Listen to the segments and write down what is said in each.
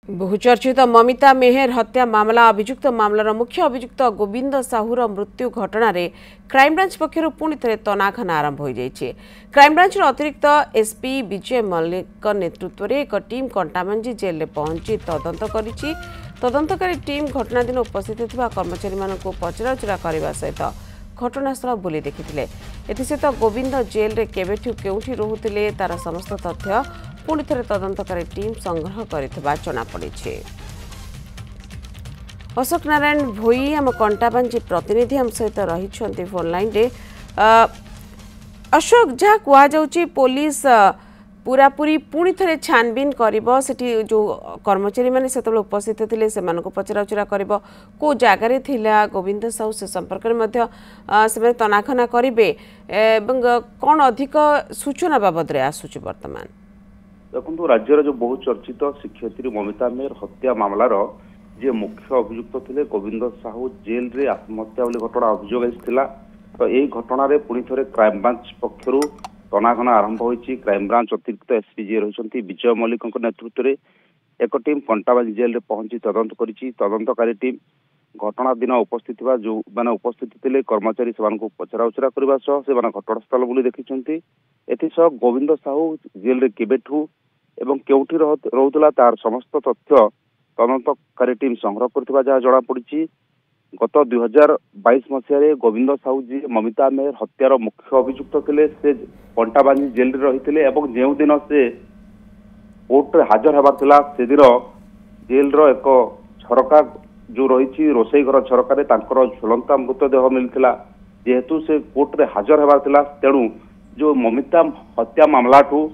बहुचर्चित ममिता मेहर हत्या मामला अभियुक्त मामलार मुख्य अभियुक्त गोविंद साहूर मृत्यु घटना क्राइमब्रांच पक्षर पुणी थे तनाघना आरंभ हो जाइए। क्राइमब्रांच अतिरिक्त एसपी विजय मल्लिक नेतृत्व में एक टीम कंटामांजी जेल में पहुंची तदंत करिछि। तदंतकारी टीम घटना दिन उपस्थित थिबा कर्मचारी मानक पचराउचरा करने सहित घटनास्थल बुली देखिथिले। एथिसहित गोविंद जेल रे केबेठु केउठी रहुथिले तार समस्त तथ्य पुणी थे तदंतकारी टीम संग्रह करथिबा जଣା पड़िछि। अशोक नारायण भोई आम कंटाबांजी प्रतिनिधि आम सहित रही फोन लाइन रे। अशोक जहाँ कहुची पुलिस पूरापूरी पुणी थे छानबीन करिबो सेठी जो कर्मचारी माने सेतबेले उपस्थित थिले सेमानको पचराउचरा करिबो को जगार थिला गोविंद साहू से संपर्क में से तनाखना करिबे एवं कौन अधिक सूचना बाबद रे आसुची वर्तमान देखो राज्यर जो बहु चर्चित शिक्षयित्री ममिता मेहर हत्या मामलार जे मुख्य अभियुक्त थे गोविंद साहू जेल रे आत्महत्या बोली घटना अभियोग आसाला। तो यही घटन पुणी थे क्राइमब्रांच पक्षर तनाघना आरंभ होती। क्राइमब्रांच अतिरिक्त एसपी जी रही विजय मल्लिक नेतृत्व में एक टीम कंटाबांजी जेल में पहुंची तदंत करिछि। तदंतकारी टीम घटना दिन उपस्थित जो मैंने उपस्थित थे कर्मचारी से पचराउचरा करने से घटनास्थल बुली देखी। एसह गोविंद साहू जेल रे केबेठू एवं केउठी रहुतला तार समस्त तथ्य तदंतकारी टीम संग्रह करथिबा जहाँ जଣା पड़िछि। गत 2022 मसीह गोविंद साहू जी ममिता मेहर हत्यार मुख्य अभियुक्त थे से कंटाबांजी जेल रे रही एवं जो दिन से कोर्ट रे हाजर हेबार थिला से दिन जेल रो एक झरका जो रही रोसई घर झरकार झुलंता मृतदेह मिलता। जेहेतु से कोर्ट रे हाजर हेबार थिला तेणु जो ममिता हत्या मामलाठू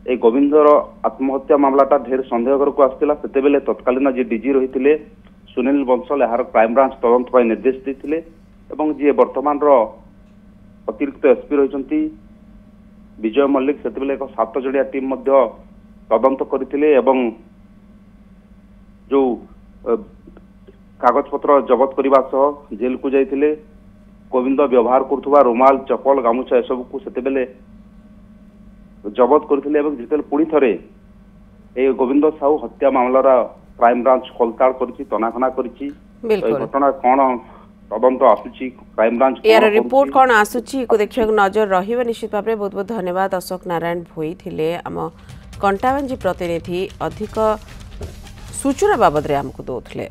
ए गोविंदर आत्महत्या मामलाटा ढेर संदेह को आसला। से तत्कालीन जी डीजी रही सुनील बंसल यार क्राइमब्रांच तदंत निर्देश देते जी वर्तमान अतिरिक्त एसपी रही विजय मल्लिक से एक 7 जणिया टीम तदंत करते जो कागज पत्र जबत करने जेल को जाइए। गोविंद व्यवहार करुवा रुमाल चपल गामुछा एसबू को से जबत करते जिते पुणी थे ये गोविंद साहू हत्या मामलार क्राइमब्रांच खोलताड़ कर तनाखना कर घटना कौन तदंत आसुची क्राइमब्रांच यार रिपोर्ट कौन आसुची को देखिया नजर रहिबा निश्चित भाव में। बहुत बहुत धन्यवाद अशोक नारायण भोई थिले आम कंटाबांजी प्रतिनिधि अधिक सूचना बाबद रे हमको दोथले।